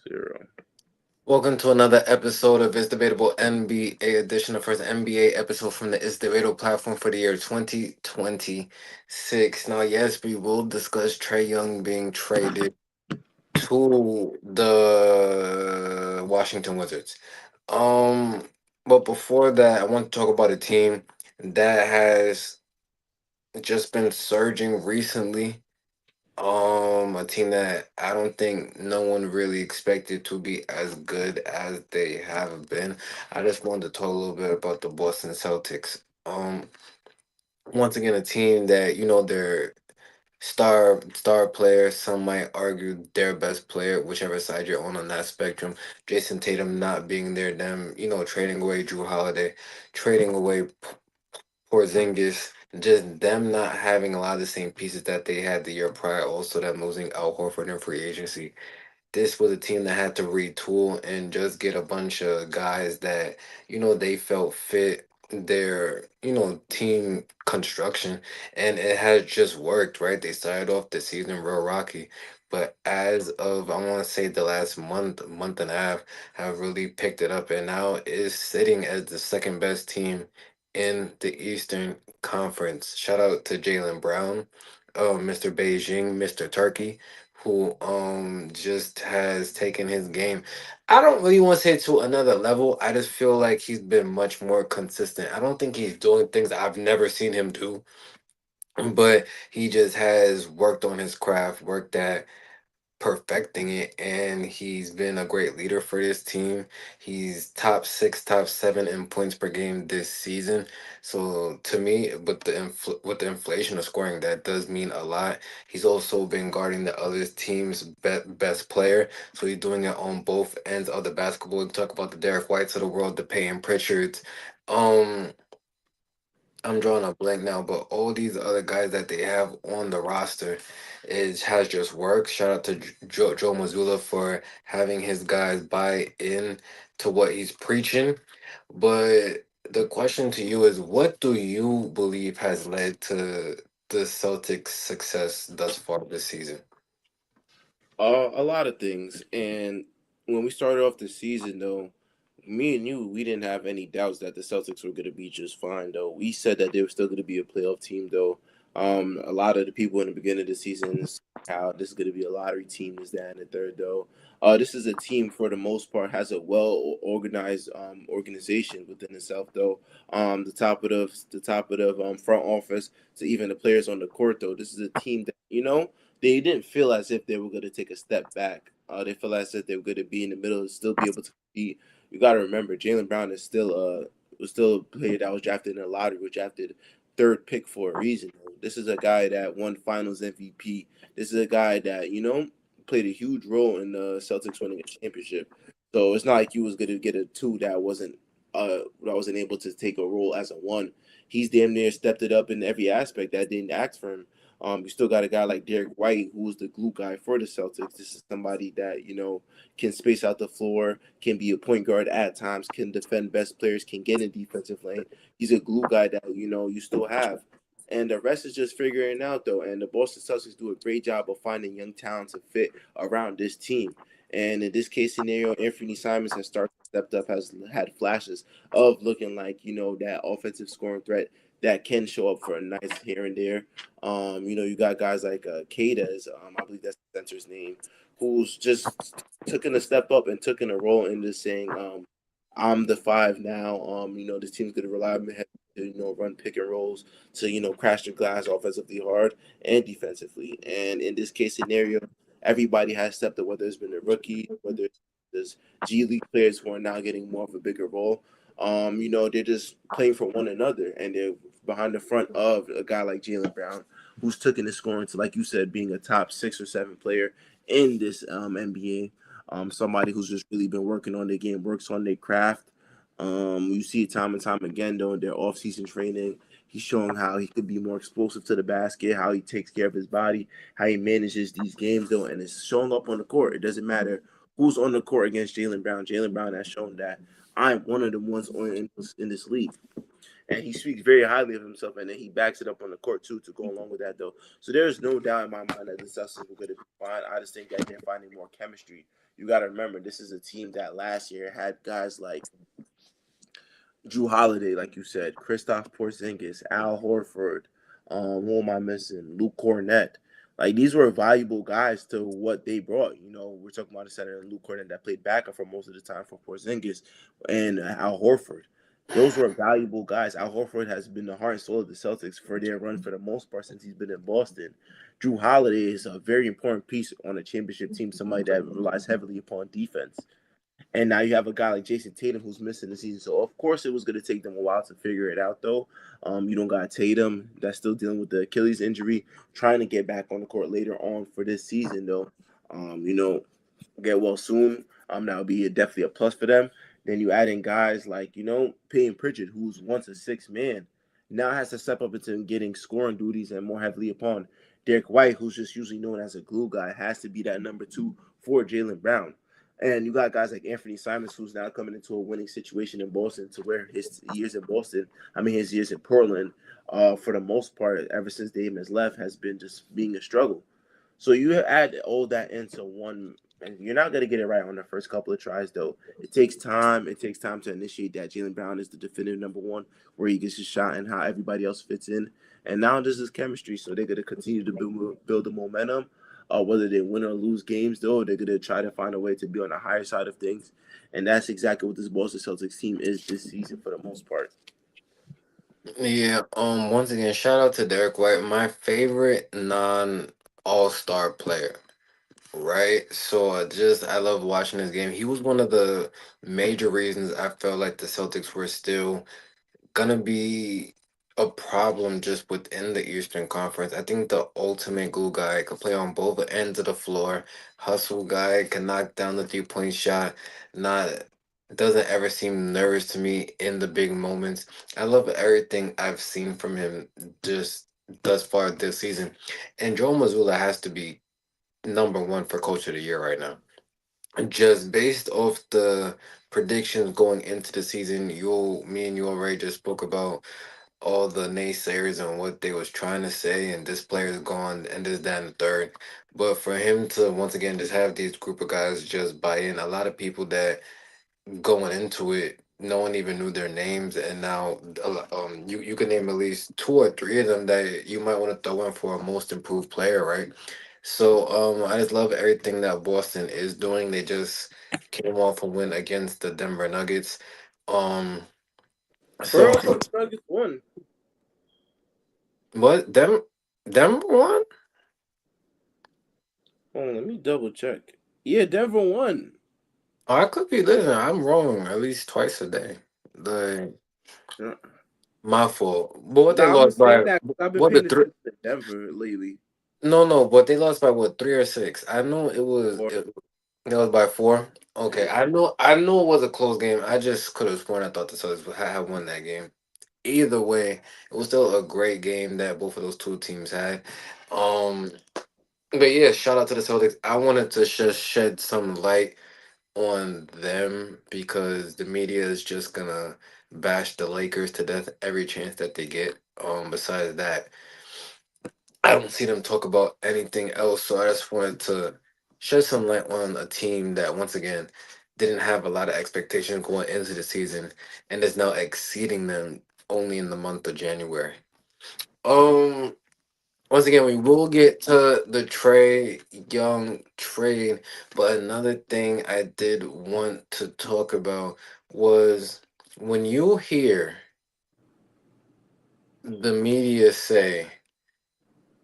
0. Welcome to another episode of It's Debatable NBA edition, the first NBA episode from the It's Debatable platform for the year 2026. Now, yes, we will discuss Trae Young being traded to the Washington Wizards. Um, but before that, I want to talk about a team that has just been surging recently. A team that I don't think no one really expected to be as good as they have been. I just wanted to talk a little bit about the Boston Celtics. Once again, a team that their star player. Some might argue their best player, whichever side you're on that spectrum. Jason Tatum not being there, them trading away Drew Holiday, trading away Porzingis, just them not having a lot of the same pieces that they had the year prior. Also, them losing Al Horford in free agency. This was a team that had to retool and just get a bunch of guys that they felt fit their team construction, and it has just worked. Right, they started off the season real rocky, but as of I want to say the last month and a half, have really picked it up and now is sitting as the second best team in the Eastern Conference. Shout out to Jalen Brown, Mr. Beijing, Mr. Turkey, who just has taken his game. I don't really want to say to another level. I just feel like he's been much more consistent. I don't think he's doing things I've never seen him do, but he just has worked on his craft, worked at perfecting it, and he's been a great leader for this team. He's top six, top seven in points per game this season. So to me, with with the inflation of scoring, that does mean a lot. He's also been guarding the other team's best player, so he's doing it on both ends of the basketball. We talk about the Derek Whites of the world, the Payton Pritchards. Um, I'm drawing a blank now, but all these other guys that they have on the roster has just worked. Shout out to Joe Mazzulla for having his guys buy in to what he's preaching. But the question to you is, what do you believe has led to the Celtics' success thus far this season? A lot of things. And when we started off the season, though, me and you, we didn't have any doubts that the Celtics were going to be just fine, though. We said that they were still going to be a playoff team, though. A lot of the people in the beginning of the season said how this is going to be a lottery team, this, that, and the third, though. This is a team, for the most part, has a well organized organization within itself, though. The top of the front office to even the players on the court, though. This is a team that they didn't feel as if they were going to take a step back. They feel as if they were going to be in the middle and still be able to compete. You got to remember, Jalen Brown is still a player that was drafted in the lottery, was drafted third pick for a reason. This is a guy that won Finals MVP. This is a guy that played a huge role in the Celtics winning a championship. So it's not like you was going to get a two that wasn't able to take a role as a one. He's damn near stepped it up in every aspect that didn't ask for him. You still got a guy like Derek White, who was the glue guy for the Celtics. This is somebody that can space out the floor, can be a point guard at times, can defend best players, can get in defensive lane. He's a glue guy that you still have, and the rest is just figuring it out though. And the Boston Celtics do a great job of finding young talent to fit around this team. And in this case scenario, Anthony Simons has started stepped up, has had flashes of looking like that offensive scoring threat that can show up for a nice here and there. You got guys like Kada's, I believe that's the center's name, who's just taking a step up and taking a role in this saying, I'm the five now. This team's gonna rely on me to, run pick and rolls to, crash the glass offensively hard and defensively. And in this case scenario, everybody has stepped up, whether it's been a rookie, whether it's G League players who are now getting more of a bigger role. They're just playing for one another, and they're behind the front of a guy like Jalen Brown, who's taken his scoring to, like you said, being a top 6 or 7 player in this NBA. Somebody who's just really been working on their game, works on their craft. You see it time and time again, though, in their off-season training. He's showing how he could be more explosive to the basket, how he takes care of his body, how he manages these games, though, and it's showing up on the court. It doesn't matter who's on the court against Jalen Brown. Jalen Brown has shown that I'm one of the ones in this league. And he speaks very highly of himself, and then he backs it up on the court too to go along with that, though. So there's no doubt in my mind that the Celtics are going to be fine. I just think that they're finding more chemistry. You got to remember, this is a team that last year had guys like Drew Holiday, like you said, Christoph Porzingis, Al Horford. Who am I missing? Luke Cornett. Like these were valuable guys to what they brought. You know, we're talking about a center Luke Cornett that played backup for most of the time for Porzingis and Al Horford. Those were valuable guys. Al Horford has been the heart and soul of the Celtics for their run for the most part since he's been in Boston. Drew Holiday is a very important piece on a championship team, somebody that relies heavily upon defense. And now you have a guy like Jason Tatum who's missing the season. So of course it was going to take them a while to figure it out, though. You don't got Tatum that's still dealing with the Achilles injury, trying to get back on the court later on for this season, though. You know, get well soon. That would be definitely a plus for them. Then you add in guys like Peyton Pritchard, who's once a six man, now has to step up into getting scoring duties and more heavily upon Derek White, who's just usually known as a glue guy, has to be that number two for Jaylen Brown. And you got guys like Anthony Simons, who's now coming into a winning situation in Boston, to where his years in Boston, his years in Portland, for the most part, ever since Dame has left, has been just being a struggle. So you add all that into one, and you're not gonna get it right on the first couple of tries, though. It takes time. It takes time to initiate that. Jaylen Brown is the definitive number one, where he gets his shot and how everybody else fits in. And now this is chemistry, so they're gonna continue to build the momentum. Whether they win or lose games, though, they're gonna try to find a way to be on the higher side of things, and that's exactly what this Boston Celtics team is this season for the most part. Yeah, once again, shout out to Derek White, my favorite non All-Star player. Right. So I love watching this game. He was one of the major reasons I felt like the Celtics were still gonna be a problem just within the Eastern Conference. I think the ultimate glue guy could play on both ends of the floor. Hustle guy can knock down the 3-point shot. Not doesn't ever seem nervous to me in the big moments. I love everything I've seen from him just thus far this season. And Joe Mazzulla has to be number one for coach of the year right now. Just based off the predictions going into the season, me and you already just spoke about all the naysayers and what they was trying to say, and this player's gone, and this, that, and the third. But for him to once again just have these group of guys just buy in, a lot of people that going into it, no one even knew their names, and now you can name at least two or three of them that you might want to throw in for a most improved player, right? So I just love everything that Boston is doing. They just came off a win against the Denver Nuggets. Um, Bro, so I thought the Nuggets won. what Denver won? Hold on, let me double check. Yeah, Denver won. Oh, I could be listening. I'm wrong at least twice a day. The Uh, My fault. But what they Nah, I'm lost just saying by? that 'cause I've been What the paying three? attention to Denver lately. No, but they lost by what, 3 or 6? I know it was Or it was by 4. Okay, yeah. I know it was a close game. I just could have sworn I thought the Celtics had won that game. Either way, it was still a great game that both of those two teams had. Um, but yeah, shout out to the Celtics. I wanted to just shed some light on them because the media is just gonna bash the Lakers to death every chance that they get. Besides that, I don't see them talk about anything else. So I just wanted to shed some light on a team that once again didn't have a lot of expectations going into the season and is now exceeding them only in the month of January. Um Once again, we will get to the Trae Young trade, but another thing I did want to talk about was when you hear the media say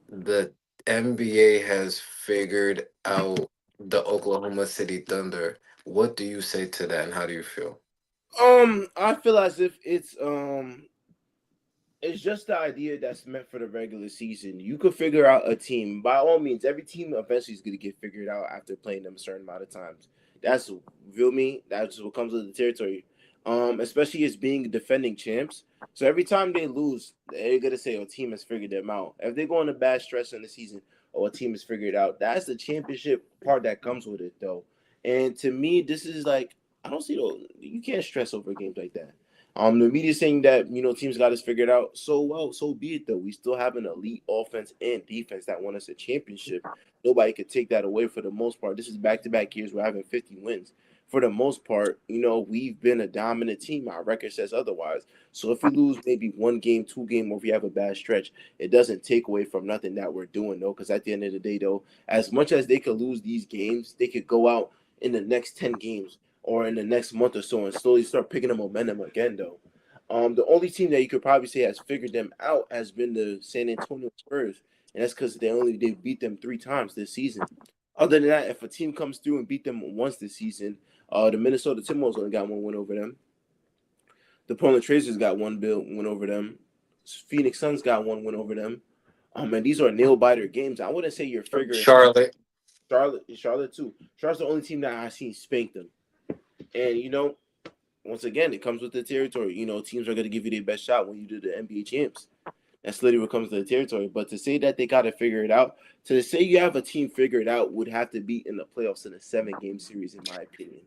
the NBA has figured out the Oklahoma City Thunder, what do you say to that and how do you feel? I feel as if it's just the idea that's meant for the regular season. You could figure out a team. By all means, every team eventually is going to get figured out after playing them a certain amount of times. That's feel me. That's what comes with the territory. Especially as being defending champs. So every time they lose, they're gonna say, "Oh, team has figured them out." If they go on a bad stretch in the season, "Oh, a team has figured out." That's the championship part that comes with it, though. And to me, this is like I don't see. You can't stress over games like that. The media saying that teams got us figured out. So well, so be it. Though we still have an elite offense and defense that won us a championship. Nobody could take that away for the most part. This is back to back years we're having 50 wins. For the most part, we've been a dominant team. Our record says otherwise. So if we lose maybe one game, two game, or if we have a bad stretch, it doesn't take away from nothing that we're doing though. Because at the end of the day, though, as much as they could lose these games, they could go out in the next 10 games or in the next month or so and slowly start picking the momentum again though. The only team that you could probably say has figured them out has been the San Antonio Spurs, and that's because they beat them 3 times this season. Other than that, if a team comes through and beat them once this season, the Minnesota Timberwolves only got one win over them. The Portland Trailblazers got one win over them. Phoenix Suns got one win over them. And these are nail biter games. I wouldn't say you're figuring out. Charlotte. Charlotte too. Charlotte's the only team that I've seen spank them. And once again, it comes with the territory. Teams are going to give you their best shot when you do the NBA champs. That's literally what comes to the territory. But to say that they got to figure it out, to say you have a team figured out would have to be in the playoffs in a 7 game series, in my opinion.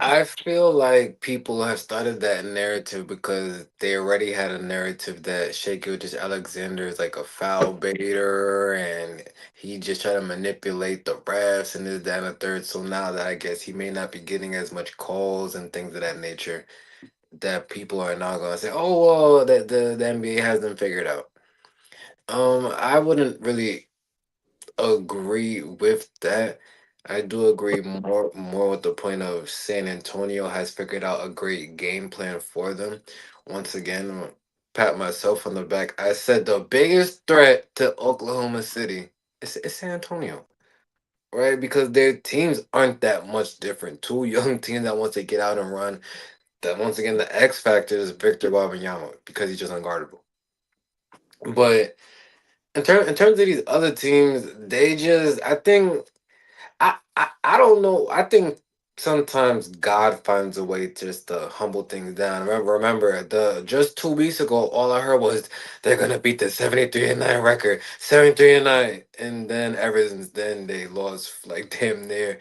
I feel like people have started that narrative because they already had a narrative that Shea Gilgeous-Alexander is like a foul baiter and he just try to manipulate the refs and this, that, and the third. So now that I guess he may not be getting as much calls and things of that nature, that people are now going to say, "Oh, well, that the NBA has them figured out." I wouldn't really agree with that. I do agree more with the point of San Antonio has figured out a great game plan for them. Once again, pat myself on the back. I said the biggest threat to Oklahoma City is San Antonio, right? Because their teams aren't that much different. Two young teams that want to get out and run. That once again, the X factor is Victor Wembanyama because he's just unguardable. But in terms of these other teams, they just I think I don't know. I think sometimes God finds a way just to humble things down. Remember the just 2 weeks ago, all I heard was they're gonna beat the 73-9 record, 73-9, and then ever since then they lost like damn near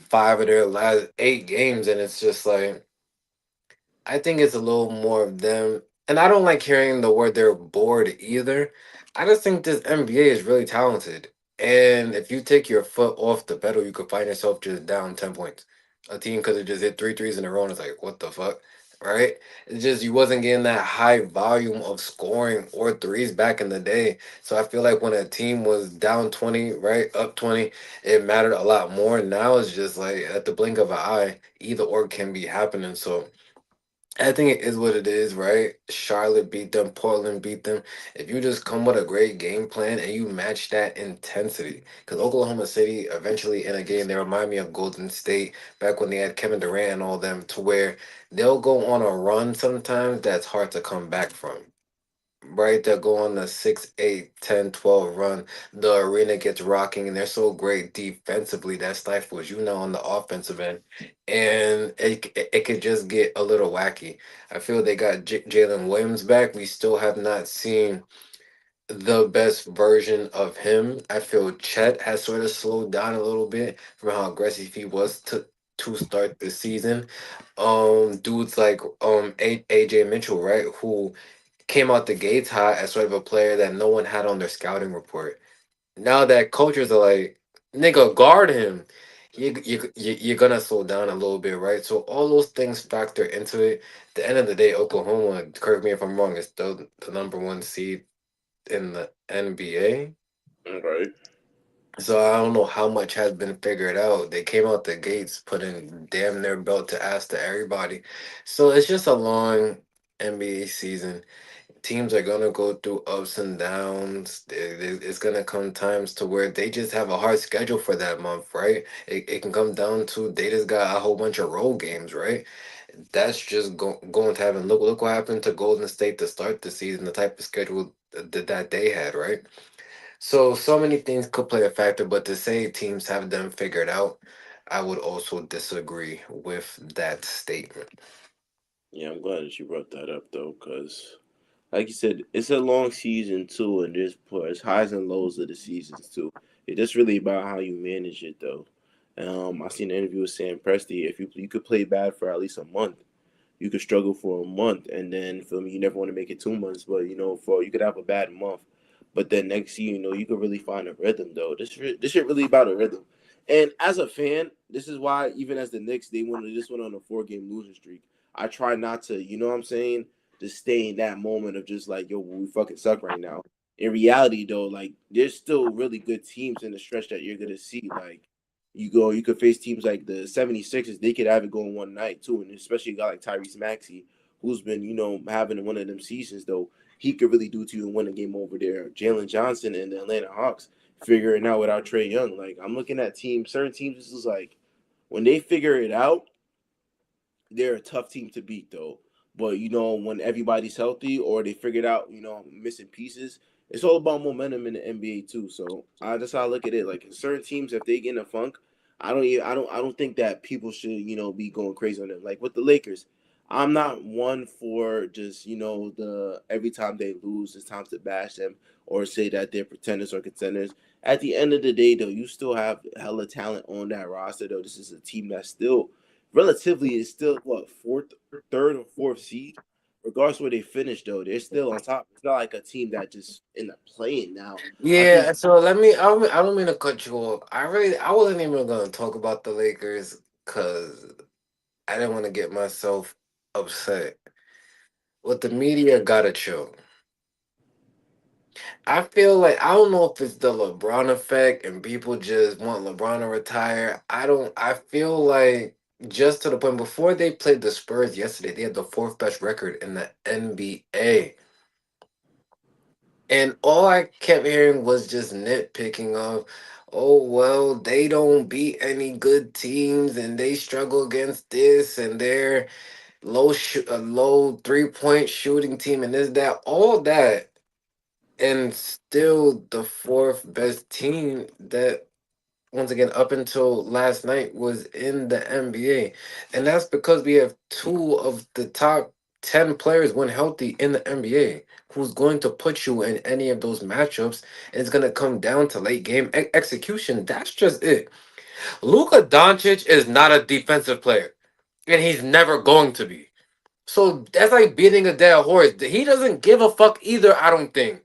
5 of their last 8 games, and it's just like I think it's a little more of them. And I don't like hearing the word they're bored either. I just think this NBA is really talented. And if you take your foot off the pedal, you could find yourself just down 10 points. A team could have just hit three threes in a row and it's like, what the fuck? Right? It's just you wasn't getting that high volume of scoring or threes back in the day. So I feel like when a team was down 20, right, up 20, it mattered a lot more. Now it's just like at the blink of an eye, either or can be happening. So I think it is what it is, right? Charlotte beat them, Portland beat them. If you just come with a great game plan and you match that intensity, because Oklahoma City eventually in a game they remind me of Golden State back when they had Kevin Durant and all them, to where they'll go on a run sometimes that's hard to come back from. Right, they'll go on the 6, 8, 10, 12 run. The arena gets rocking, and they're so great defensively that stifles you now on the offensive end. And it could just get a little wacky. I feel they got Jalen Williams back. We still have not seen the best version of him. I feel Chet has sort of slowed down a little bit from how aggressive he was to start the season. Dudes like AJ Mitchell, right, who came out the gates hot as sort of a player that no one had on their scouting report. Now that coaches are like, nigga, guard him. You're gonna slow down a little bit, right? So all those things factor into it. At the end of the day, Oklahoma, correct me if I'm wrong, is still the number one seed in the NBA. Okay. So I don't know how much has been figured out. They came out the gates putting damn near belt to ass to everybody. So it's just a long NBA season. Teams are gonna go through ups and downs. It's gonna come times to where they just have a hard schedule for that month, right? It can come down to they just got a whole bunch of road games, right? That's just going to happen. Look what happened to Golden State to start the season, the type of schedule that they had, right? So many things could play a factor, but to say teams have them figured out, I would also disagree with that statement. Yeah, I'm glad that you brought that up though, because like you said, it's a long season too, and there's highs and lows of the seasons too. It's just really about how you manage it though. I seen an interview with Sam Presti. If you could play bad for at least a month, you could struggle for a month, and then feel me, you never want to make it 2 months, but for you could have a bad month, but then next year, you could really find a rhythm though. This shit really about a rhythm. And as a fan, this is why even as the Knicks, they just went on a 4 game losing streak. I try not to, you know what I'm saying, just stay in that moment of just like, yo, we fucking suck right now. In reality, though, like there's still really good teams in the stretch that you're gonna see. Like you could face teams like the 76ers. They could have it going one night too, and especially a guy like Tyrese Maxey, who's been having one of them seasons though. He could really do to you and win a game over there. Jalen Johnson and the Atlanta Hawks figuring out without Trae Young. Like I'm looking at teams, certain teams. This is like when they figure it out, they're a tough team to beat though. But when everybody's healthy or they figured out, missing pieces, it's all about momentum in the NBA too. So that's how I look at it. Like certain teams, if they get in a funk, I don't think that people should, be going crazy on them. Like with the Lakers, I'm not one for just, the every time they lose, it's time to bash them or say that they're pretenders or contenders. At the end of the day, though, you still have hella talent on that roster. Though this is a team that's still relatively is still what fourth, third or fourth seed. Regardless where they finish, though, they're still on top. It's not like a team that just in the playing now. I think Yeah, so let me. I don't mean to cut you off. I wasn't even gonna talk about the Lakers because I didn't want to get myself upset. What the media gotta chill. I feel like I don't know if it's the LeBron effect and people just want LeBron to retire. I don't. I feel like just to the point before they played the Spurs yesterday, they had the fourth best record in the NBA. And all I kept hearing was just nitpicking of, oh well, they don't beat any good teams, and they struggle against this, and they're a low 3 point shooting team, and this that all that, and still the fourth best team that once again, up until last night, was in the NBA. And that's because we have two of the top 10 players when healthy in the NBA who's going to put you in any of those matchups. And it's going to come down to late game execution. That's just it. Luka Doncic is not a defensive player, and he's never going to be. So that's like beating a dead horse. He doesn't give a fuck either, I don't think.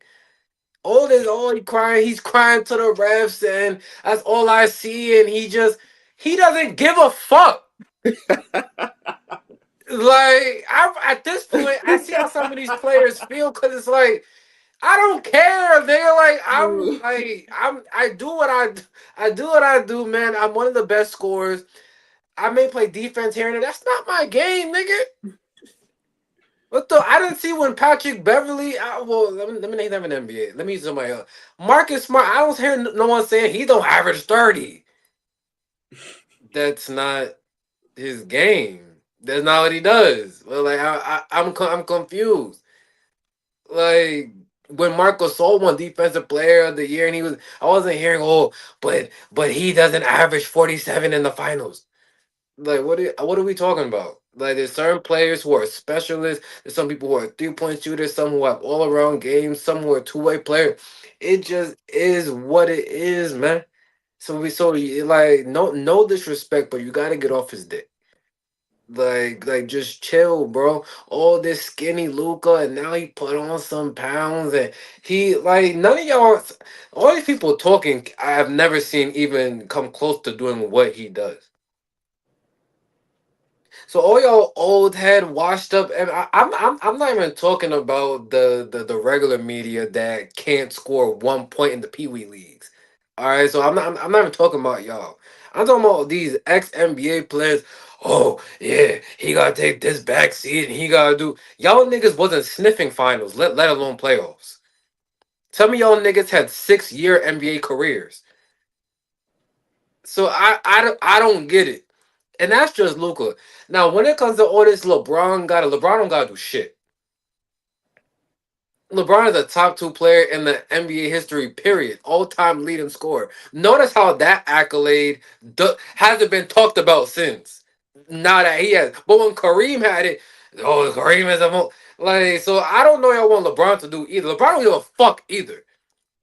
All he crying, he's crying to the refs, and that's all I see. And he doesn't give a fuck. Like at this point, I see how some of these players feel because it's like I don't care. They're like I do I do what I do, man. I'm one of the best scorers. I may play defense here and there. That's not my game, nigga. What the? I didn't see when Patrick Beverly. Well, let me name them in NBA. Let me use somebody else. Marcus Smart. I don't hear no one saying he don't average 30. That's not his game. That's not what he does. Well, like I'm confused. Like when Marco Sol won Defensive Player of the Year, and I wasn't hearing but he doesn't average 47 in the finals. Like what are we talking about? Like there's certain players who are specialists. There's some people who are 3 point shooters. Some who have all around games. Some who are two-way player. It just is what it is, man. Like no disrespect, but you got to get off his dick. Like just chill, bro. All this skinny Luca, and now he put on some pounds, and he like none of y'all. All these people talking, I have never seen even come close to doing what he does. So all y'all old head, washed up, and I'm not even talking about the regular media that can't score 1 point in the Pee Wee leagues. All right, so I'm not even talking about y'all. I'm talking about these ex NBA players. Oh yeah, he gotta take this back seat, and he gotta do. Y'all niggas wasn't sniffing finals, let alone playoffs. Some of y'all niggas had 6 year NBA careers. So I don't get it. And that's just Luca. Now, when it comes to all this, LeBron don't gotta do shit. LeBron is a top two player in the NBA history, period. All time leading scorer. Notice how that accolade hasn't been talked about since. Now that he has. But when Kareem had it, oh, Kareem is a like, so I don't know y'all want LeBron to do either. LeBron don't give a fuck either.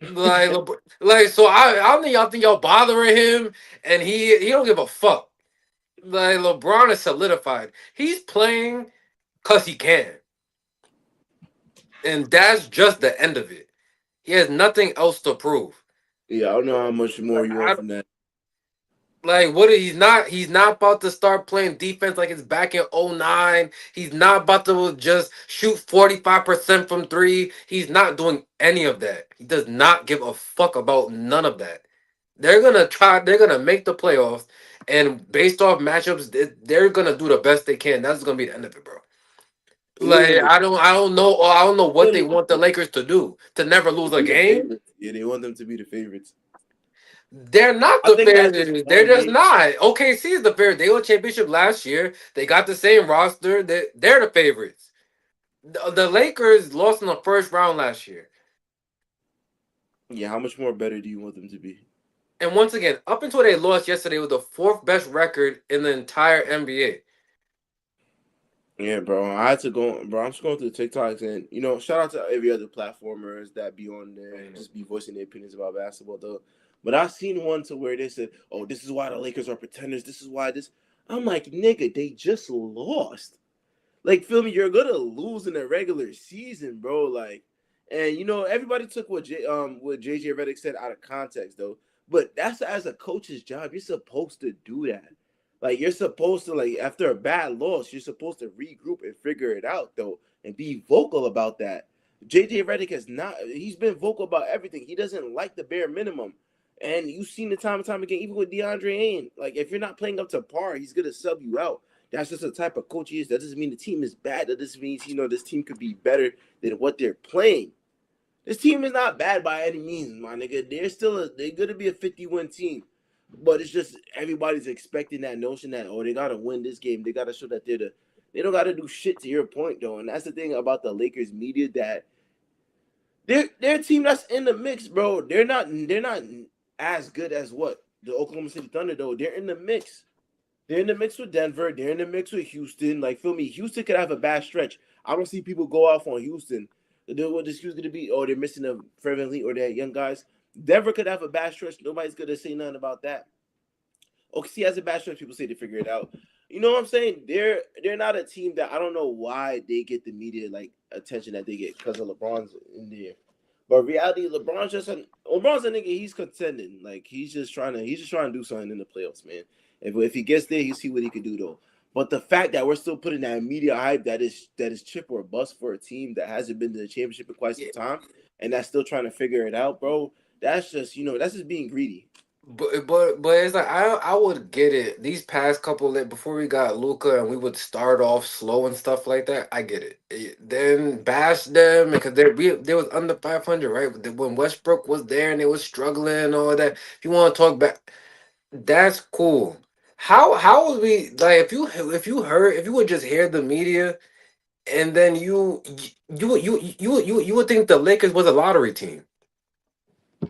So I don't think y'all bothering him, and he don't give a fuck. Like LeBron is solidified. He's playing. cause he can, and that's just the end of it. He has nothing else to prove. Yeah, I don't know how much more Like, you want from that. what he's not about to start playing defense like it's back in '09. He's not about to just shoot 45% from three. He's not doing any of that. He does not give a fuck about none of that. They're gonna make the playoffs, and based off matchups, they're gonna do the best they can. That's gonna be the end of it, bro. Like Ooh, I don't know what they still, want the Lakers to do, to never to lose a be the game. favorites. Yeah, they want them to be the favorites. They're not I the think at this favorites. They're point, just they not. OKC is the favorite. They won championship last year. They got the same roster. They're the favorites. The Lakers lost in the first round last year. yeah. How much more better do you want them to be? And once again, up until they lost yesterday, was the fourth best record in the entire NBA. Yeah, bro. I had to go, bro. I'm scrolling through TikToks, and shout out to every other platformers that be on there, just be voicing their opinions about basketball, though. But I've seen one to where they said, "Oh, this is why the Lakers are pretenders. This is why this." I'm like, nigga, they just lost. Like, feel me? You're gonna lose in the regular season, bro. Like, and everybody took what JJ Redick said out of context, though. But that's as a coach's job. You're supposed to do that. Like, you're supposed to, like, after a bad loss, you're supposed to regroup and figure it out, though, and be vocal about that. JJ Redick has not. He's been vocal about everything. He doesn't like the bare minimum. And you've seen the time and time again, even with DeAndre Ayton. Like, if you're not playing up to par, he's gonna sub you out. That's just the type of coach he is. That doesn't mean the team is bad. That just means this team could be better than what they're playing. This team is not bad by any means, my nigga. They're gonna be a 50-win team. But it's just everybody's expecting that notion that they gotta win this game. They gotta show that they don't gotta do shit, to your point, though. And that's the thing about the Lakers media, that they're a team that's in the mix, bro. They're not as good as what the Oklahoma City Thunder, though. They're in the mix. They're in the mix with Denver. They're in the mix with Houston. Like, feel me, Houston could have a bad stretch. I don't see people go off on Houston. What this excuse going to be? Oh, they're missing a Fred Lee or their young guys. Denver could have a bad stretch. Nobody's going to say nothing about that. OKC has a bad stretch. People say to figure it out. You know what I'm saying? They're not a team that, I don't know why they get the media like attention that they get, because of LeBron's in there. But reality, LeBron's a nigga. He's contending. Like, he's just trying to do something in the playoffs, man. If he gets there, you see what he could do, though. But the fact that we're still putting that media hype, that is chip or bust for a team that hasn't been to the championship in quite some Yeah, time, and that's still trying to figure it out, bro. That's just being greedy. but it's like I would get it. These past couple before we got Luca and we would start off slow and stuff like that. I get it. Then bash them because they was under 500, right? When Westbrook was there and they was struggling and all that. If you want to talk back, that's cool. How would we like if you would just hear the media and then you would think the Lakers was a lottery team.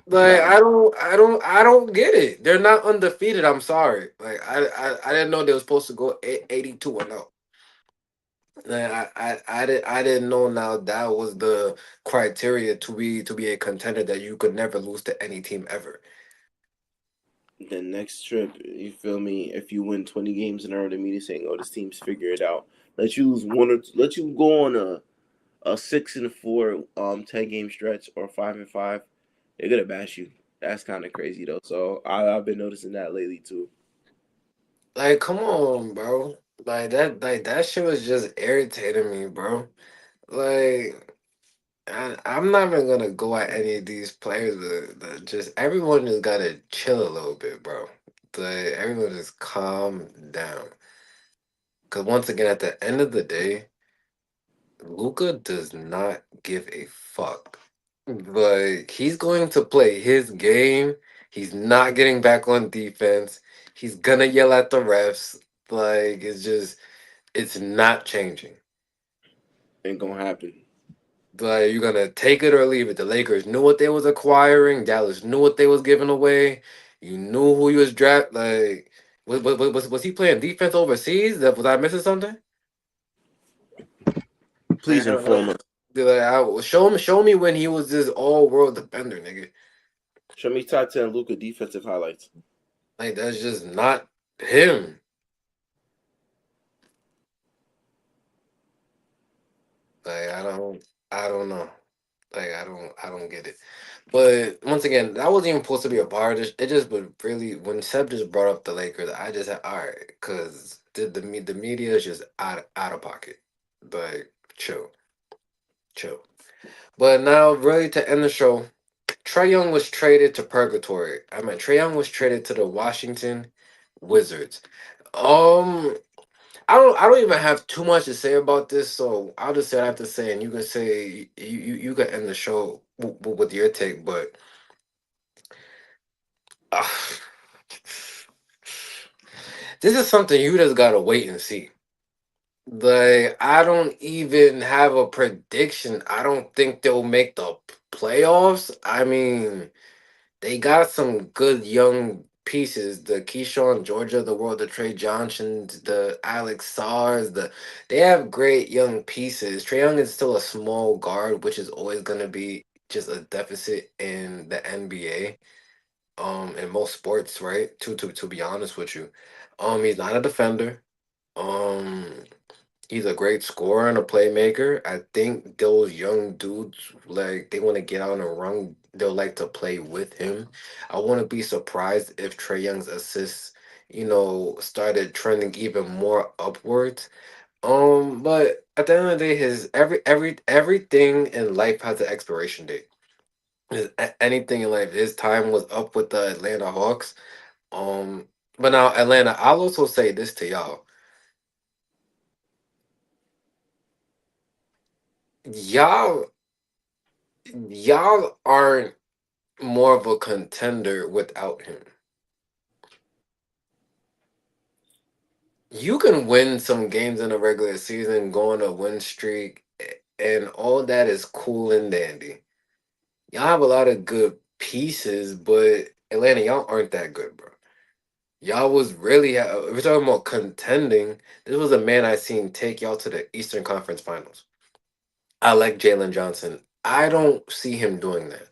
Like Nah, I don't get it. They're not undefeated. I'm sorry. Like I didn't know they were supposed to go 82 and 0. Like I didn't know now that was the criteria to be a contender, that you could never lose to any team ever. the next trip, you feel me? If you win 20 games in a row, the media saying, "Oh, this team's figure it out." Let you go on a 6-4 10-game stretch, or 5-5. They're gonna bash you. That's kind of crazy, though. So I've been noticing that lately too. Like come on, bro. Like that shit was just irritating me, bro. Like I'm not even gonna go at any of these players. Just everyone just gotta chill a little bit, bro. Like everyone just calm down. Cause once again, at the end of the day, Luca does not give a fuck. Like he's going to play his game. He's not getting back on defense. He's gonna yell at the refs. Like it's not changing. Ain't gonna happen. Like you're gonna take it or leave it. The Lakers knew what they was acquiring. Dallas knew what they was giving away. You knew who he was draft. Like was he playing defense overseas? That was I missing something? Please inform us. Show me when he was this all world defender, nigga. Show me top 10 Luca defensive highlights. Like that's just not him. Like I don't know. Like I don't get it. But once again, that wasn't even supposed to be a part of this. It just would really when Seb just brought up the Lakers, I just had all right, because the media is just out of pocket. Like chill, chill. But now, really, to end the show, Trae Young was traded to purgatory. I mean, Trae Young was traded to the Washington Wizards. Um, I don't even have too much to say about this, so I'll just say what I have to say, and you can say you can end the show with your take. But uh, this is something you just gotta wait and see. Like I don't even have a prediction. I don't think they'll make the playoffs. I mean, they got some good young pieces. The Keyshawn Georgia, the world, the Trey Johnsons, the Alex Sars, they have great young pieces. Trey Young is still a small guard, which is always gonna be just a deficit in the NBA. In most sports, right? To be honest with you. He's not a defender. Um He's a great scorer and a playmaker. I think those young dudes, like, they want to get out and run. They'll like to play with him. I wouldn't be surprised if Trey Young's assists, started trending even more upwards. But at the end of the day, his everything in life has an expiration date. Anything in life, his time was up with the Atlanta Hawks. Um, but now Atlanta, I'll also say this to y'all. Y'all, y'all aren't more of a contender without him. You can win some games in the regular season, go on a win streak, and all that is cool and dandy. Y'all have a lot of good pieces, but Atlanta, y'all aren't that good, bro. Y'all was really, if we're talking about contending, this was a man I seen take y'all to the Eastern Conference Finals. I like Jalen Johnson. I don't see him doing that.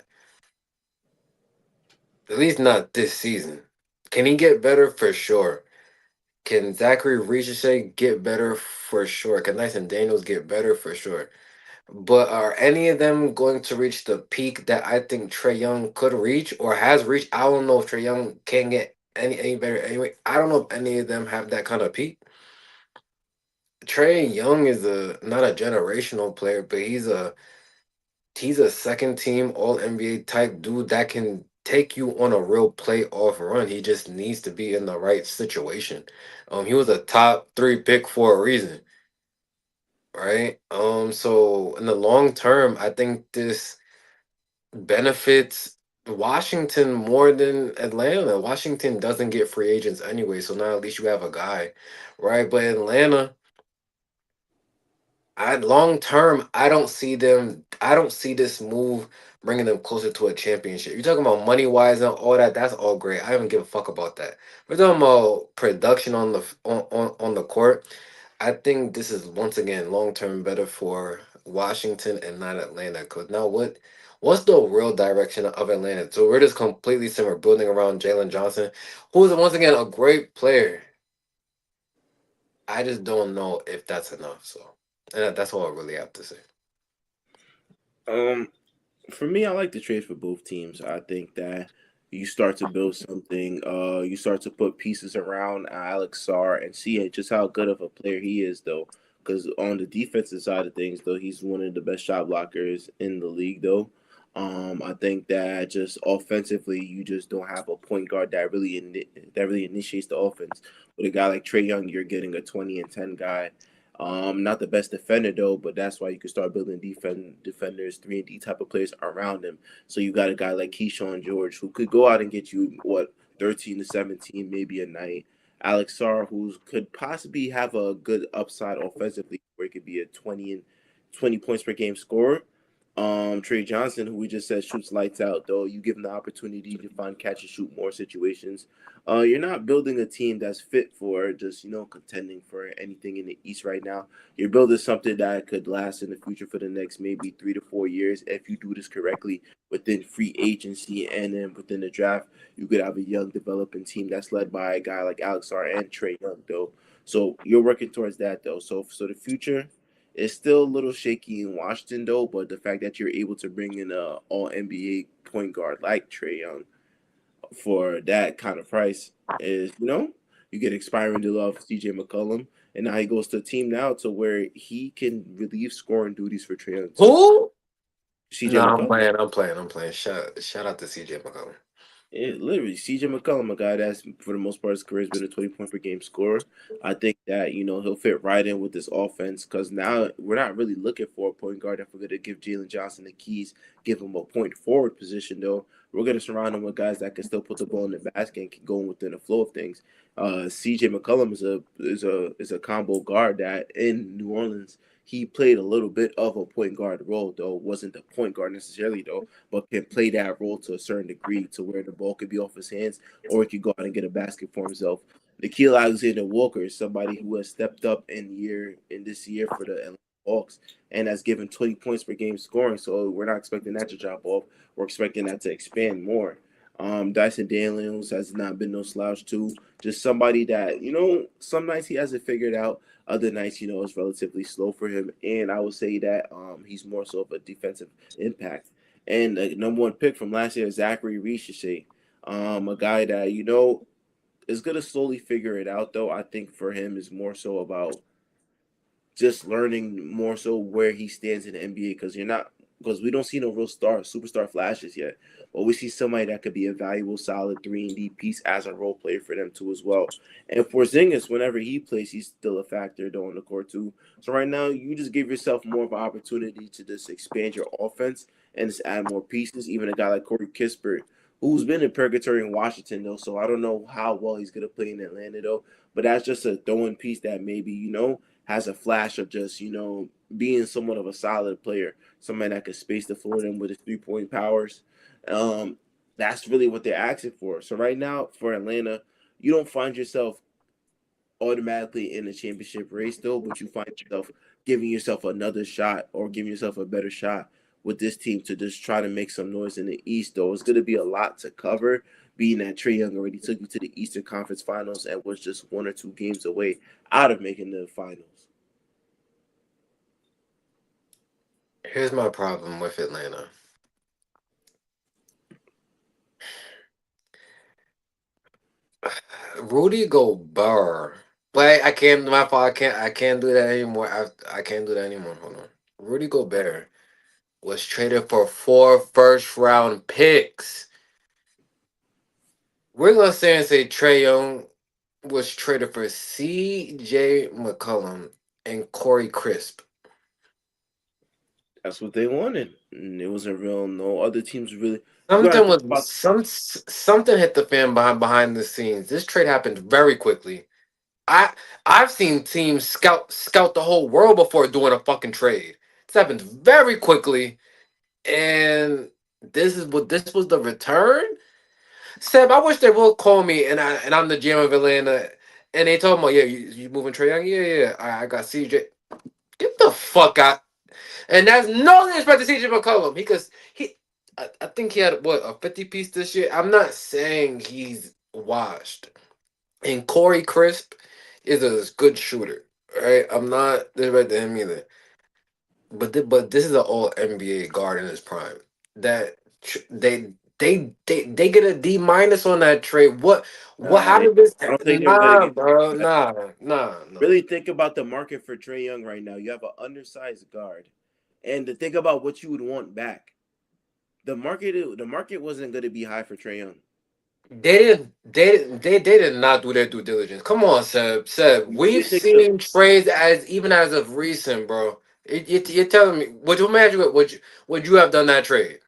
At least not this season. Can he get better? For sure. Can Zachary Ricochet get better? For sure. Can Dyson Daniels get better? For sure. But are any of them going to reach the peak that I think Trey Young could reach or has reached? I don't know if Trey Young can get any better anyway. I don't know if any of them have that kind of peak. Trey Young is a not a generational player, but he's a second team all NBA type dude that can take you on a real playoff run. He just needs to be in the right situation. He was a top three pick for a reason, right? So in the long term, I think this benefits Washington more than Atlanta. Washington doesn't get free agents anyway, so now at least you have a guy, right? But Atlanta, I long term, I don't see them. I don't see this move bringing them closer to a championship. You're talking about money wise and all that. That's all great. I don't give a fuck about that. We're talking about production on the on the court. I think this is once again long term better for Washington and not Atlanta. Cause now what's the real direction of Atlanta? So we're just completely similar, building around Jalen Johnson, who is once again a great player. I just don't know if that's enough. So, and that's all I really have to say. Um, for me, I like the trade for both teams. I think that you start to build something. You start to put pieces around Alex Sarr and see just how good of a player he is, though. Because on the defensive side of things, though, he's one of the best shot blockers in the league, though. I think that just offensively, you just don't have a point guard that really initiates the offense. With a guy like Trey Young, you're getting a 20 and 10 guy. Not the best defender though, but that's why you can start building defenders, 3-and-D type of players around him. So you got a guy like Keyshawn George who could go out and get you 13 to 17 maybe a night. Alex Sarr, who could possibly have a good upside offensively, where it could be a 20 points per game scorer. Trey Johnson, who we just said shoots lights out, though you give him the opportunity to find catch and shoot more situations. You're not building a team that's fit for just contending for anything in the East right now. You're building something that could last in the future for the next maybe 3 to 4 years if you do this correctly within free agency and then within the draft. You could have a young developing team that's led by a guy like Alex R and Trey Young, though. So you're working towards that, though. So the future It's still a little shaky in Washington though, but the fact that you're able to bring in a All NBA point guard like Trae Young for that kind of price is, you get expiring deal off CJ McCollum, and now he goes to a team now to where he can relieve scoring duties for Trae Young too. Who? CJ No, I'm McCollum. playing. I'm playing. I'm playing. Shout out to CJ McCollum. It literally CJ McCollum, a guy that's for the most part his career has been a 20 point per game scorer. I think that he'll fit right in with this offense because now we're not really looking for a point guard. If we're gonna give Jalen Johnson the keys, give him a point forward position though, we're gonna surround him with guys that can still put the ball in the basket and can go within the flow of things. CJ McCollum is a combo guard that in New Orleans he played a little bit of a point guard role though, wasn't the point guard necessarily though, but can play that role to a certain degree to where the ball could be off his hands or he could go out and get a basket for himself. Nikhil Alexander Walker is somebody who has stepped up in this year for the Atlanta Hawks and has given 20 points per game scoring. So we're not expecting that to drop off. We're expecting that to expand more. Dyson Daniels has not been no slouch too. Just somebody that some nights he has it figured out. Other nights, it's relatively slow for him. And I would say that he's more so of a defensive impact. And the number one pick from last year, Zachary Richeche, a guy that is gonna slowly figure it out. Though I think for him is more so about just learning more so where he stands in the NBA because we don't see no real superstar flashes yet. But we see somebody that could be a valuable, solid 3-and-D piece as a role player for them too as well. And for Zingas, whenever he plays, he's still a factor though on the court too. So right now, you just give yourself more of an opportunity to just expand your offense and just add more pieces. Even a guy like Corey Kispert, who's been in purgatory in Washington though, so I don't know how well he's gonna play in Atlanta though. But that's just a throwing piece that maybe has a flash of just being somewhat of a solid player, somebody that could space the floor them with his 3 point powers. Um, that's really what they're asking for. So right now for Atlanta, you don't find yourself automatically in the championship race though, but you find yourself giving yourself another shot or giving yourself a better shot with this team to just try to make some noise in the East though. It's going to be a lot to cover, being that Trae Young already took you to the Eastern Conference Finals and was just 1 or 2 games away out of making the finals. Here's my problem with Atlanta. Rudy Gobert. But I can't. My fault. I can't do that anymore. I can't do that anymore. Hold on. Rudy Gobert was traded for 4 first round picks. We're gonna say Trae Young was traded for C.J. McCollum and Corey Crisp. That's what they wanted. And it wasn't real. No other teams really. You got to Something think was about. something hit the fan behind the scenes. This trade happened very quickly. I I've seen teams scout the whole world before doing a fucking trade. This happened very quickly, and this was the return. Seb, I wish they would call me and I'm the GM of Atlanta, and they told me, yeah, you moving Trey Young, yeah, yeah, yeah. I got CJ. Get the fuck out. And that's no disrespect to CJ McCollum because I think he had what a 50 piece this year. I'm not saying he's washed. And Corey Crisp is a good shooter, right? I'm not disrespecting him either. But this is an all NBA guard in his prime. That they get a D- on that trade. What Nah, how did this I don't think they were going to nah get. bro, nah. Really think about the market for Trae Young right now. You have an undersized guard, and to think about what you would want back. The market wasn't going to be high for Trae Young. They did not do their due diligence. Come on, Seb. You We've really think so? seen trades as even as of recent, bro. You're telling me would you imagine would you have done that trade?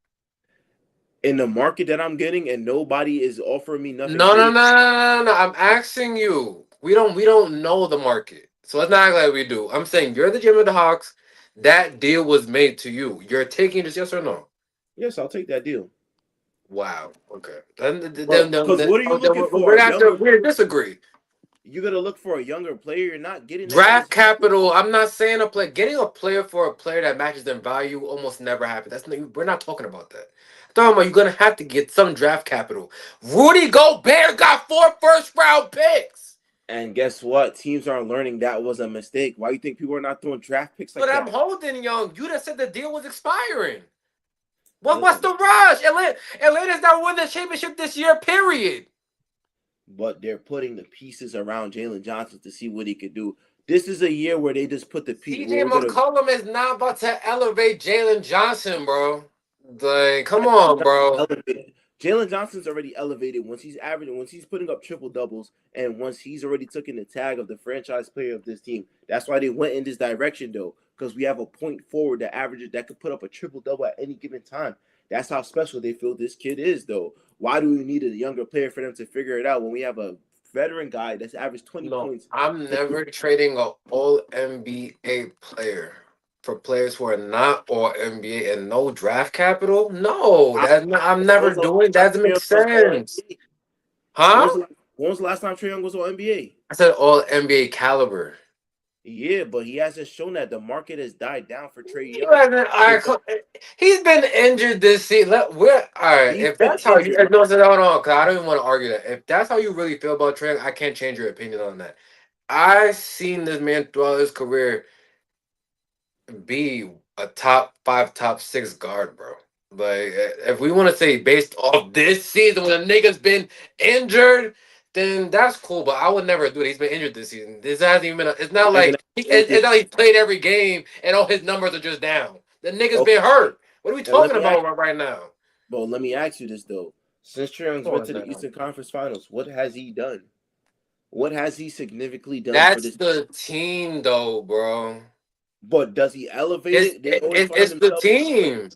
In the market that I'm getting, and nobody is offering me nothing No, no, no, crazy. no, no, no. I'm asking you. We don't know the market, so let's not act like we do. I'm saying you're the GM of the Hawks. That deal was made to you. You're taking this, yes or no? Yes, I'll take that deal. Wow. Okay. Then Because what are you looking we're for? gonna A have to younger agree to disagree. You gotta look for a younger player. You're not getting that in Draft this market. capital. I'm not saying a play. Getting a player for a player that matches their value almost never happens. We're not talking about that. I'm talking about you're gonna have to get some draft capital. Rudy Gobert got 4 first round picks. And guess what? Teams aren't learning that was a mistake. Why do you think people are not throwing draft picks But like I'm that? holding Young. You just said the deal was expiring. What's Listen, the rush? Atlanta's not winning the championship this year, period. but they're putting the pieces around Jalen Johnson to see what he could do. This is a year where they just put the where CJ we're gonna McCollum is not about to elevate Jalen Johnson, bro. Like, come on, bro. elevated. Jalen Johnson's already elevated once he's averaging, once he's putting up triple doubles, and once he's already taken the tag of the franchise player of this team. That's why they went in this direction, though, because we have a point forward that averages that could put up a triple double at any given time. That's how special they feel this kid is, though. Why do we need a younger player for them to figure it out when we have a veteran guy that's averaged 20 No, points? I'm never trading a all NBA player for players who are not all NBA and no draft capital. No, I'm never When's the last doing time that. Doesn't Trae make Young was all sense. NBA? Huh? When was the last time Trae Young was all NBA? I said all NBA caliber. Yeah, but he hasn't shown that. The market has died down for Trae You Young. haven't. All right, he's been injured this season. We're all right. He's If been that's how you, injured. no, so hold on, because I don't even want to argue that. If that's how you really feel about Trey, I can't change your opinion on that. I seen this man throughout his career be a top five, top six guard, bro. Like, if we want to say based off this season when the nigga's been injured, then that's cool. But I would never do it. He's been injured this season. This hasn't even been. It's not Hasn't like it's not like this. he's played every game and all his numbers are just down. The nigga's Okay, been hurt. What are we and let talking me ask. about right now? Well, let me ask you this though. Since Trae Young's Come went on to the now. Eastern Conference Finals, what has he done? What has he significantly done for That's this? the team, though, bro. But does he elevate it? They always find It's the themselves in team.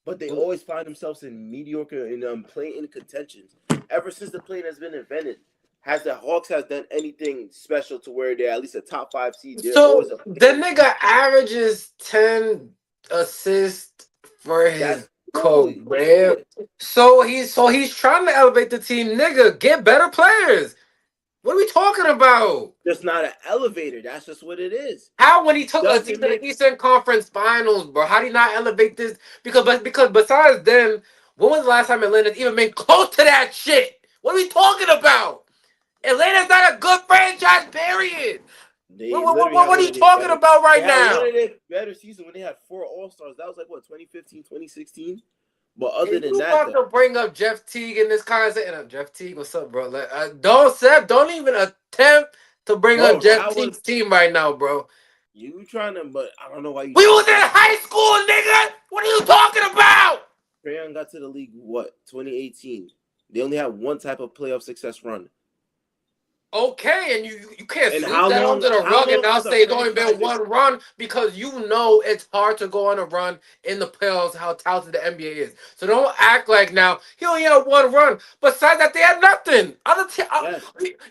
but they always find themselves in mediocre and playing in contentions. Ever since the plane has been invented, has the Hawks has done anything special to where they're at least a top five seed? They're always So a the play-in. nigga averages 10 assists for his That's cool. career. Yeah, So he's trying to elevate the team. Nigga, get better players. What are we talking about? just not an elevator. That's just what it is. How when he took a team Doesn't to the make Eastern Conference Finals, bro? How did he not elevate this? Because besides them, when was the last time Atlanta's even been close to that shit? What are we talking about? Atlanta's not a good franchise, period. they literally had What are one you of their talking better. about They right had one now? of their better seasons when they had four All Stars. That was like what 2015, 2016. But other If than you that, about though, to bring up Jeff Teague in this conversation, Jeff Teague, what's up, bro? Like, don't Seth, don't even attempt to bring up bro, Jeff that was Teague's team right now, bro. you trying to. But I don't know why you We trying to was in say high school, nigga. What are you talking about? Trae Young got to the league what 2018. They only had one type of playoff success run. Okay, and you can't And sweep that under the how rug and long now has a say it's only been franchise? one run because you know it's hard to go on a run in the playoffs. How talented the NBA is, so don't act like now he only had one run. Besides that, they had nothing. Yes,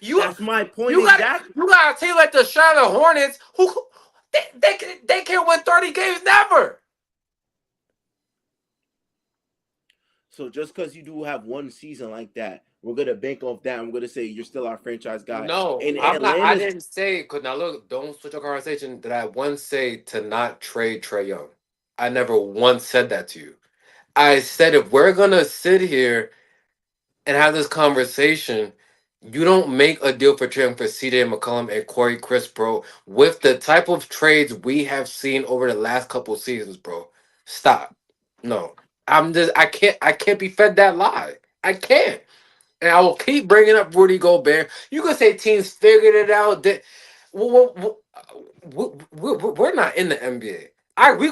You that's my point you got exactly. you got a team like the Charlotte Hornets who they can't win 30 games never. So just because you do have one season like that, we're gonna bank off that. I'm gonna say you're still our franchise guy. No, And I'm not. I Atlanta's didn't say because now look, don't switch your conversation. Did I once say to not trade Trey Young? I never once said that to you. I said if we're gonna sit here and have this conversation, you don't make a deal for Trey Young for CJ McCollum and Corey Chris, bro, with the type of trades we have seen over the last couple seasons, bro. Stop. No. I can't be fed that lie. I can't. And I will keep bringing up Rudy Gobert. You can say teams figured it out. That we're not in the NBA. We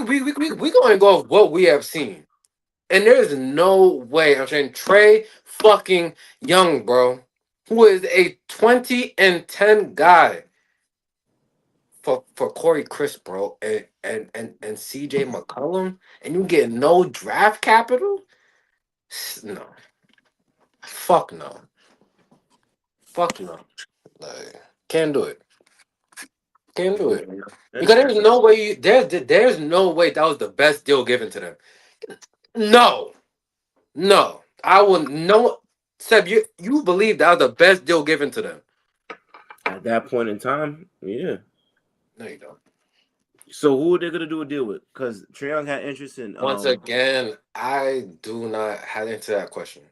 going to go with what we have seen. And there's no way I'm saying Trey fucking Young, bro, who is a 20 and 10 guy for Corey Chris, bro, and CJ McCollum, and you get no draft capital? No. Fuck no. Fuck no. Like, can't do it. Can't do it. Because listen, there's no way there's no way that was the best deal given to them. No. No. I will no Seb, you believe that was the best deal given to them. at that point in time, yeah. No, you don't. So who are they gonna do a deal with? Because Trae Young had interest in Once again, I do not answer that question.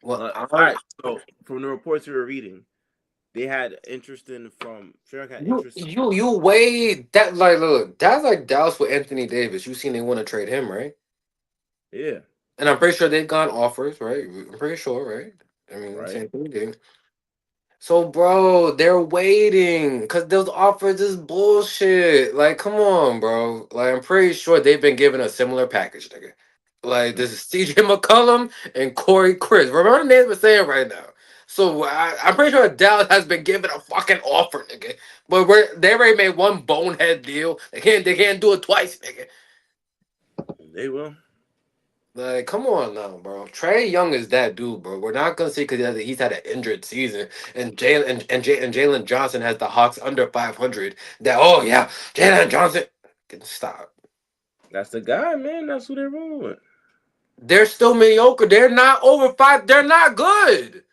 Well, all right. So from the reports we were reading, they had interest in from Trae Young had You interest. you you weigh that like look, that's like Dallas with Anthony Davis. You seen they want to trade him, right? Yeah, And I'm pretty sure they've gotten offers, right? I'm pretty sure, right? I mean, it's right. Anthony Davis. So, bro, they're waiting because those offers is bullshit. Like, come on, bro. Like, I'm pretty sure they've been given a similar package, nigga. Like, this is CJ McCollum and Corey Chris. Remember the names we're saying right now. So, I'm pretty sure Dallas has been given a fucking offer, nigga. But they already made one bonehead deal. They can't do it twice, nigga. They will. Like, come on now, bro. Trey Young is that dude, bro. We're not gonna say because he's had an injured season, and Jalen Johnson has the Hawks under 500. That oh yeah, Jalen Johnson. Stop. That's the guy, man. That's who they're rolling with. They're still mediocre. They're not over five. They're not good.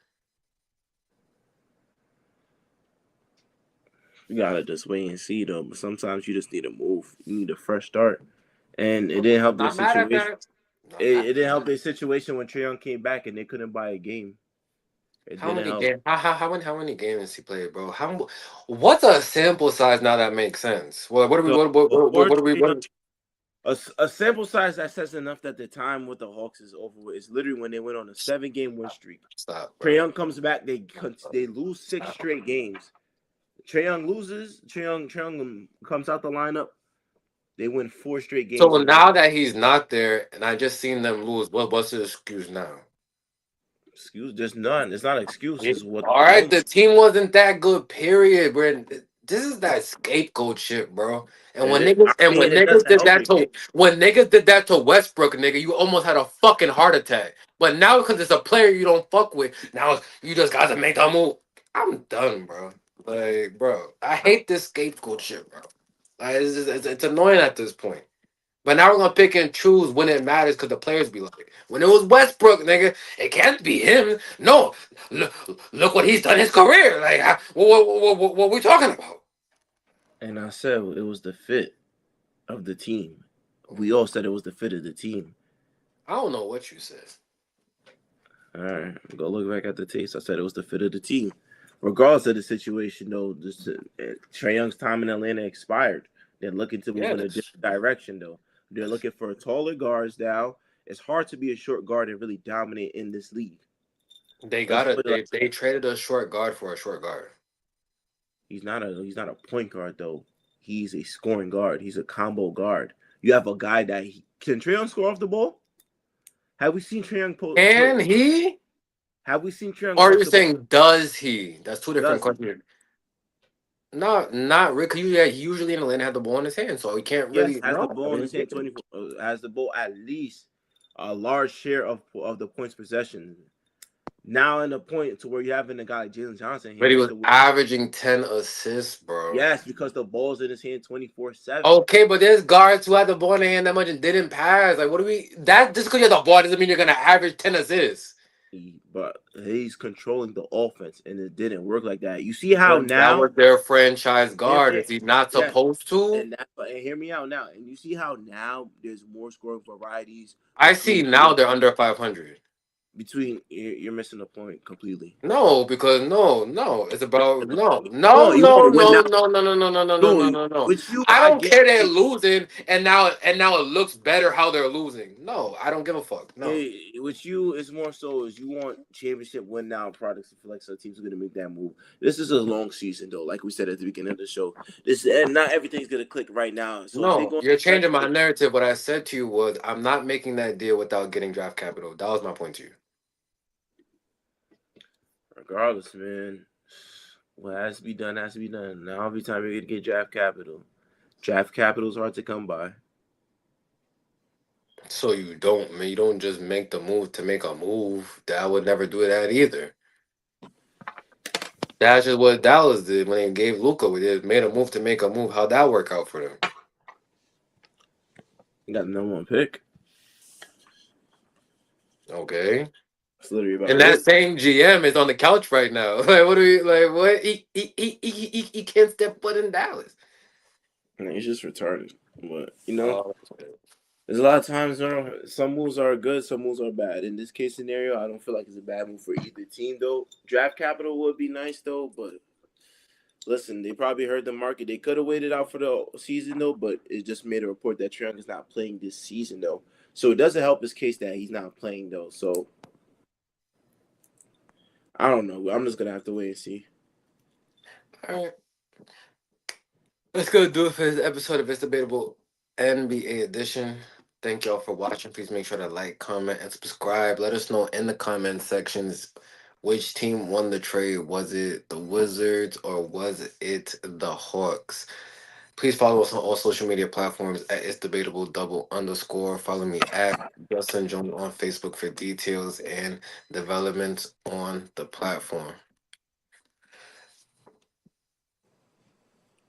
You gotta just wait and see though. But sometimes you just need a move. You need a fresh start, and it didn't help I'm their not mad at situation. that. It, I'm not it didn't mad help at that. their situation when Trae Young came back and they couldn't buy a game. It How didn't many help. games? How many games he played, bro? What's a sample size now that makes sense? What are we? So What before are we? Trae Young, What? a sample size that says enough that the time with the Hawks is over with. It's literally when they went on a 7 game win streak. Stop, Trae bro. Young comes back, they lose six Stop. straight games. Trae Young loses. Trae Young comes out the lineup. They win 4 straight games So in the now that he's not there, and I just seen them lose, what's the excuse now? excuse. There's none. It's not an excuse. Yeah. It's what All the right, moment. the team wasn't that good. Period. Bro. This is that scapegoat shit, bro. And It when is. I niggas and mean, when it niggas doesn't did help that your case. to when niggas did that to Westbrook, nigga, you almost had a fucking heart attack. But now because it's a player you don't fuck with, now you just got to make that move. I'm done, bro. Like, bro, I hate this scapegoat shit, bro. Like, it's annoying at this point. But now we're gonna pick and choose when it matters because the players be like, when it was Westbrook, nigga, it can't be him. No, look what he's done his career. Like, what we talking about? And I said it was the fit of the team. We all said it was the fit of the team. I don't know what you said. All right, go look back at the tapes. I said it was the fit of the team. Regardless of the situation, though, Trae Young's time in Atlanta expired. They're looking to move Yeah, in a different direction, though. They're looking for taller guards now. It's hard to be a short guard and really dominate in this league. they Let's got put it. it like They traded a short guard for a short guard. he's not a point guard though. He's a scoring guard. He's a combo guard. You have a guy that can Trae Young score off the ball. Have we seen Trae Young And he, have we seen Trae Young or are touch you the ball? saying does he? That's two different Does he? questions. No, not really. 'Cause usually in Atlanta have the ball in his hand, so he can't Yes, really. has the No, I ball in mean, his hand 24. Has the ball at least a large share of the points possession. Now in the point to where you're having a guy like Jalen Johnson but he here. was averaging 10 assists, bro. Yes, because the ball's in his hand 24/7. Okay, but there's guards who had the ball in their hand that much and didn't pass. Like, what do we? That just because you have the ball doesn't mean you're gonna average 10 assists. But he's controlling the offense, and it didn't work like that. You see how But that now? was their franchise And, guard. Is he not yes, supposed to? and hear me out now. And you see how now there's more scoring varieties I see now they're under 500. between. You're missing the point completely. No, because no, it's about no, Come no, on, you no, want to win no, now? no, no, no, no, no, no, no, No, no, no, no. with you, I I don't get. care they're losing, and now it looks better how they're losing. No, I don't give a fuck. No, With you, it's more so is you want championship win now products to feel like some teams are going to make that move. This is a long season though, like we said at the beginning of the show. This and not everything's going to click right now. So if they no, go you're stretch, changing my narrative. What I said to you was I'm not making that deal without getting draft capital. That was my point to you. regardless, man, what has to be done has to be done. Now every time you're going to get draft capital is hard to come by. So you don't, man. You don't just make the move to make a move. That I would never do that either. That's just what Dallas did when they gave Luca. They made a move to make a move. How'd that work out for them? You got the number one pick. Okay. That's literally about And that it. same GM is on the couch right now. Like, what do we like? What he can't step foot in Dallas. I mean, he's just retarded. But Oh, there's a lot of times where some moves are good, some moves are bad. In this case scenario, I don't feel like it's a bad move for either team though. Draft capital would be nice though, but Listen, they probably heard the market. They could have waited out for the season though, but it just made a report that Trae Young is not playing this season though. So it doesn't help his case that he's not playing though. So I don't know. I'm just gonna have to wait and see. All right, let's go do it for this episode of It's Debatable NBA edition. Thank y'all for watching. Please make sure to like, comment, and subscribe. Let us know in the comment sections which team won the trade. Was it the Wizards or was it the Hawks? Please follow us on all social media platforms at It's Debatable double underscore. Follow me at Justin Jones on Facebook for details and developments on the platform.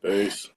Peace.